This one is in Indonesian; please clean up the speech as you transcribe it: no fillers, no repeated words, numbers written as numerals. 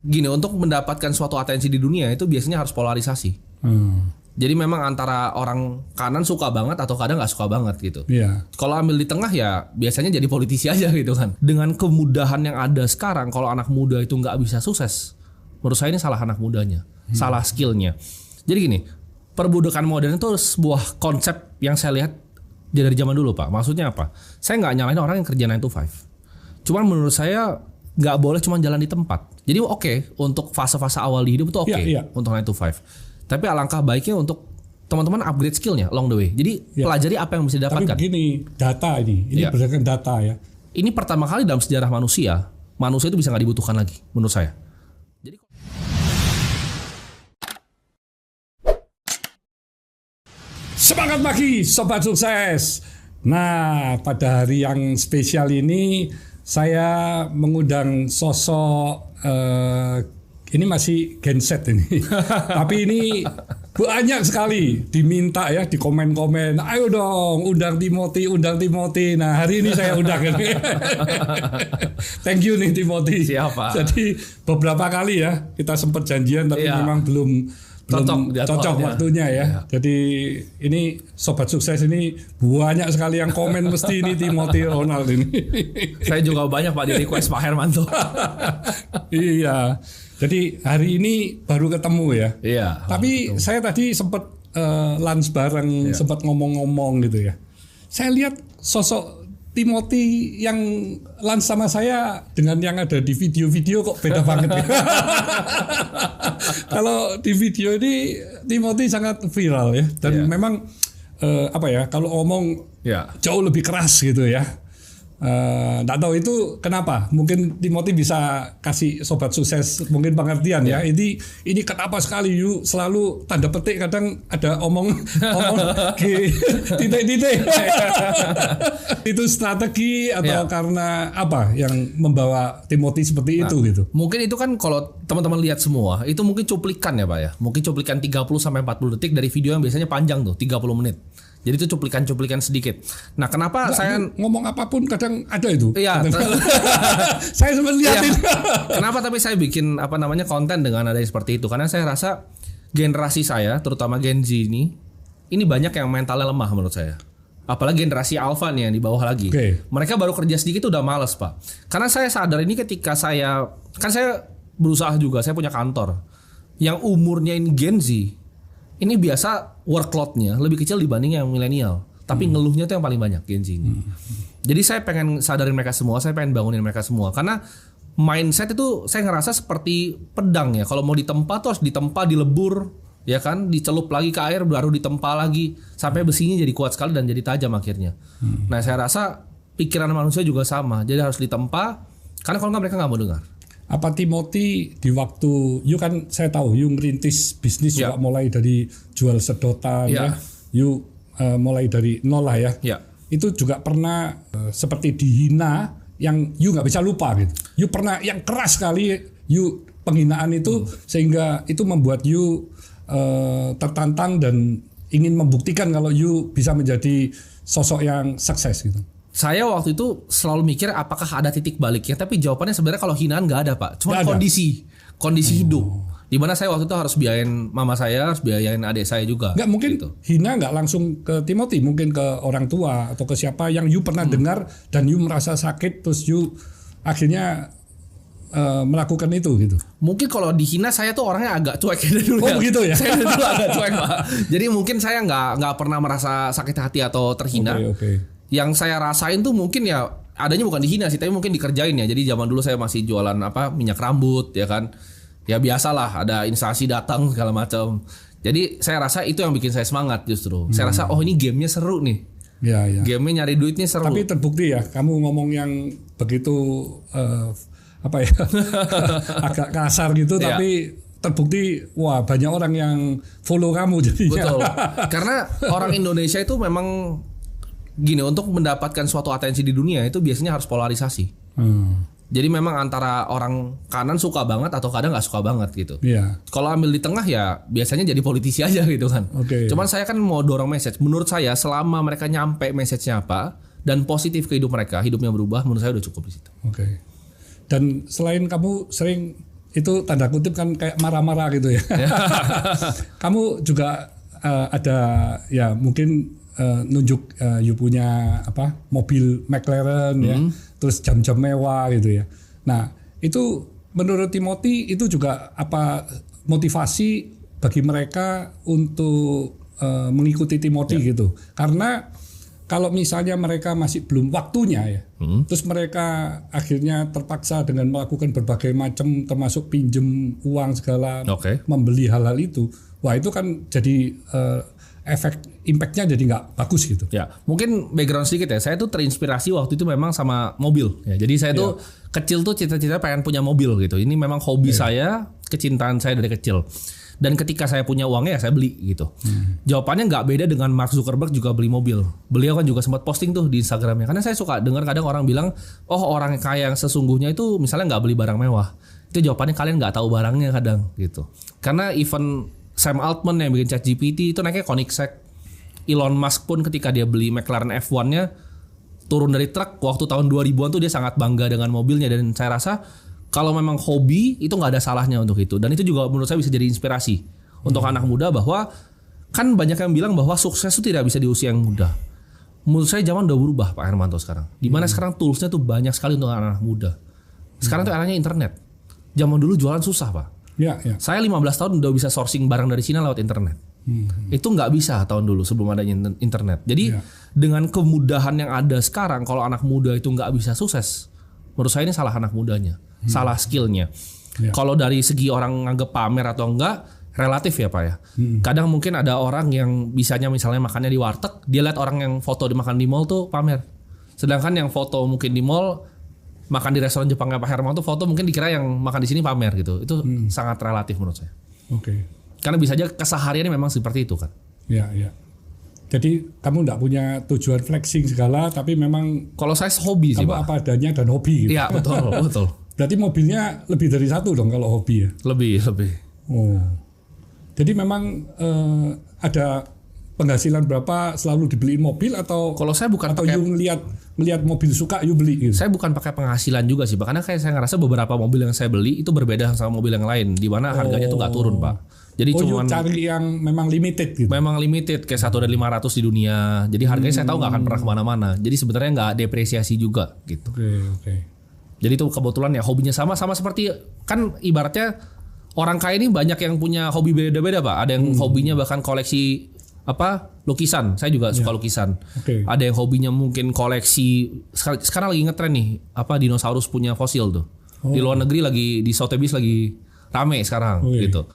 Gini, untuk mendapatkan suatu atensi di dunia itu biasanya harus polarisasi. Jadi memang antara orang kanan suka banget atau kadang nggak suka banget gitu. Iya. Kalau ambil di tengah ya biasanya jadi politisi aja gitu kan. Dengan kemudahan yang ada sekarang, kalau anak muda itu nggak bisa sukses, menurut saya ini salah anak mudanya, salah skillnya. Jadi gini, perbudakan modern itu sebuah konsep yang saya lihat dari zaman dulu, Pak. Maksudnya apa? Saya nggak nyalain orang yang kerja 9 to 5. Cuman menurut saya nggak boleh cuma jalan di tempat. Jadi oke, untuk fase-fase awal di hidup itu oke, untuk 9 to 5. Tapi alangkah baiknya untuk teman-teman upgrade skillnya along the way. Jadi pelajari apa yang bisa didapatkan. Tapi begini, data ini berdasarkan data ya. Ini pertama kali dalam sejarah manusia itu bisa nggak dibutuhkan lagi menurut saya. Jadi semangat pagi Sobat Sukses. Nah, pada hari yang spesial ini saya mengundang sosok ini masih genset ini. Tapi ini banyak sekali diminta ya di komen-komen. Ayo dong undang Timothy. Nah, hari ini saya undang ini. Thank you nih Timothy. Siapa? Jadi beberapa kali ya kita sempat janjian tapi memang belum cocok waktunya ya. Jadi ini Sobat Sukses ini banyak sekali yang komen mesti ini Timothy Ronald ini. Saya juga banyak Pak di request Pak Hermanto. Iya. Jadi hari ini baru ketemu ya. Iya. Tapi saya tadi sempat lunch bareng, sempat ngomong-ngomong gitu ya. Saya lihat sosok Timothy yang lunch sama saya dengan yang ada di video-video kok beda banget. Kalau di video ini Timothy sangat viral ya, dan memang kalau ngomong jauh lebih keras gitu ya. Nggak tahu itu kenapa. Mungkin Timothy bisa kasih Sobat Sukses mungkin pengertian ya. Ini kenapa sekali you selalu tanda petik kadang ada omong titik-titik. Itu strategi atau karena apa yang membawa Timothy seperti itu gitu. Mungkin itu kan kalau teman-teman lihat semua itu mungkin cuplikan ya Pak ya. Mungkin cuplikan 30 sampai 40 detik dari video yang biasanya panjang tuh 30 menit. Jadi itu cuplikan-cuplikan sedikit. Nah, kenapa saya ngomong apapun kadang ada itu. Iya. Saya sempat lihatin. Kenapa tapi saya bikin konten dengan ada seperti itu? Karena saya rasa generasi saya, terutama Gen Z ini banyak yang mentalnya lemah menurut saya. Apalagi generasi Alpha nih yang di bawah lagi. Mereka baru kerja sedikit udah malas, Pak. Karena saya sadar ini ketika saya berusaha juga, saya punya kantor yang umurnya ini Gen Z. Ini biasa workload-nya lebih kecil dibanding yang milenial. Tapi ngeluhnya tuh yang paling banyak Gen Z ini. Jadi saya pengen sadarin mereka semua, saya pengen bangunin mereka semua. Karena mindset itu saya ngerasa seperti pedang ya. Kalau mau ditempa tuh harus ditempa, dilebur, ya kan, dicelup lagi ke air, baru ditempa lagi sampai besinya jadi kuat sekali dan jadi tajam akhirnya. Nah, saya rasa pikiran manusia juga sama. Jadi harus ditempa, karena kalau nggak mereka nggak mau dengar. Apa Timothy di waktu you kan saya tahu you ngerintis bisnis juga mulai dari jual sedotan ya. You mulai dari nol lah ya. Itu juga pernah seperti dihina yang you nggak bisa lupa gitu. You pernah yang keras sekali you penghinaan itu sehingga itu membuat you tertantang dan ingin membuktikan kalau you bisa menjadi sosok yang sukses gitu. Saya waktu itu selalu mikir apakah ada titik baliknya, tapi jawabannya sebenarnya kalau hinaan nggak ada Pak, cuma kondisi hidup. Dimana saya waktu itu harus biayain mama saya, harus biayain adik saya juga. Nggak mungkin gitu. Hina nggak langsung ke Timothy, mungkin ke orang tua atau ke siapa yang you pernah dengar dan you merasa sakit terus you akhirnya melakukan itu gitu. Mungkin kalau dihina saya tuh orangnya agak cuek dulu. Oh begitu ya. Saya dulu agak cuek Pak. Jadi mungkin saya nggak pernah merasa sakit hati atau terhina. Yang saya rasain tuh mungkin ya adanya bukan dihina sih, tapi mungkin dikerjain ya. Jadi zaman dulu saya masih jualan minyak rambut ya kan. Ya biasalah ada instansi datang segala macam. Jadi saya rasa itu yang bikin saya semangat justru. Saya rasa ini gamenya seru nih. Gamenya nyari duitnya seru. Tapi terbukti ya kamu ngomong yang begitu agak kasar gitu tapi terbukti banyak orang yang follow kamu jadinya. Betul. Karena orang Indonesia itu memang gini, untuk mendapatkan suatu atensi di dunia itu biasanya harus polarisasi. Jadi memang antara orang kanan suka banget atau kadang nggak suka banget gitu. Kalau ambil di tengah ya biasanya jadi politisi aja gitu kan. Cuman saya kan mau dorong message. Menurut saya selama mereka nyampe message-nya apa dan positif ke hidup mereka, hidupnya berubah, menurut saya udah cukup di situ. Dan selain kamu sering itu tanda kutip kan kayak marah-marah gitu ya. Kamu juga ada ya mungkin nunjuk you punya apa mobil McLaren ya, terus jam-jam mewah gitu ya. Nah itu menurut Timothy itu juga apa motivasi bagi mereka untuk mengikuti Timothy gitu, karena kalau misalnya mereka masih belum waktunya ya, terus mereka akhirnya terpaksa dengan melakukan berbagai macam termasuk pinjem uang segala, membeli hal-hal itu, wah itu kan jadi impactnya jadi nggak bagus gitu. Ya, mungkin background sedikit ya, saya tuh terinspirasi waktu itu memang sama mobil. Ya, jadi saya tuh kecil tuh cita-cita pengen punya mobil gitu. Ini memang hobi saya, kecintaan saya dari kecil. Dan ketika saya punya uangnya ya saya beli gitu. Jawabannya nggak beda dengan Mark Zuckerberg juga beli mobil. Beliau kan juga sempat posting tuh di Instagramnya. Karena saya suka dengar kadang orang bilang, oh orang kaya yang sesungguhnya itu misalnya nggak beli barang mewah. Itu jawabannya kalian nggak tahu barangnya kadang gitu. Karena even Sam Altman yang bikin ChatGPT itu naiknya Koenigsegg. Elon Musk pun ketika dia beli McLaren F1-nya turun dari truk waktu tahun 2000-an tuh dia sangat bangga dengan mobilnya. Dan saya rasa kalau memang hobi itu nggak ada salahnya untuk itu, dan itu juga menurut saya bisa jadi inspirasi untuk anak muda bahwa kan banyak yang bilang bahwa sukses itu tidak bisa di usia yang muda. Menurut saya zaman udah berubah Pak Hermanto sekarang. Dimana sekarang toolsnya tuh banyak sekali untuk anak muda. Sekarang tuh eranya internet. Zaman dulu jualan susah Pak. Saya 15 tahun udah bisa sourcing barang dari Cina lewat internet. Itu nggak bisa tahun dulu sebelum adanya internet. Jadi dengan kemudahan yang ada sekarang, kalau anak muda itu nggak bisa sukses, menurut saya ini salah anak mudanya. Salah skillnya. Kalau dari segi orang nganggep pamer atau enggak, relatif ya Pak ya. Kadang mungkin ada orang yang bisanya misalnya makannya di warteg, dia lihat orang yang foto dimakan di mall tuh pamer. Sedangkan yang foto mungkin di mall, makan di restoran Jepangnya Pak Hermanto, foto mungkin dikira yang makan di sini pamer gitu. Itu sangat relatif menurut saya. Karena bisa aja kesehariannya memang seperti itu kan. Jadi kamu enggak punya tujuan flexing segala, tapi memang kalau saya hobi sih Pak. Apa adanya dan hobi gitu. Iya betul. Berarti mobilnya lebih dari satu dong kalau hobi ya? Lebih. Oh. Jadi memang ada penghasilan berapa selalu dibeliin mobil atau kalau saya bukan atau you ngelihat mobil suka you beli gitu? Saya bukan pakai penghasilan juga sih, karena kayak saya ngerasa beberapa mobil yang saya beli itu berbeda sama mobil yang lain, di mana harganya tuh nggak turun Pak. Jadi cuman cari yang memang limited gitu. Memang limited kayak 1 dari 500 di dunia. Jadi harganya saya tahu nggak akan pernah kemana-mana. Jadi sebenarnya nggak depresiasi juga gitu. Oke. Jadi itu kebetulan ya hobinya sama seperti kan ibaratnya orang kaya ini banyak yang punya hobi beda-beda Pak. Ada yang hobinya bahkan koleksi lukisan. Saya juga suka lukisan. Ada yang hobinya mungkin koleksi. Sekarang lagi ngetren nih dinosaurus punya fosil tuh. Di luar negeri lagi di Sotheby's lagi rame sekarang gitu.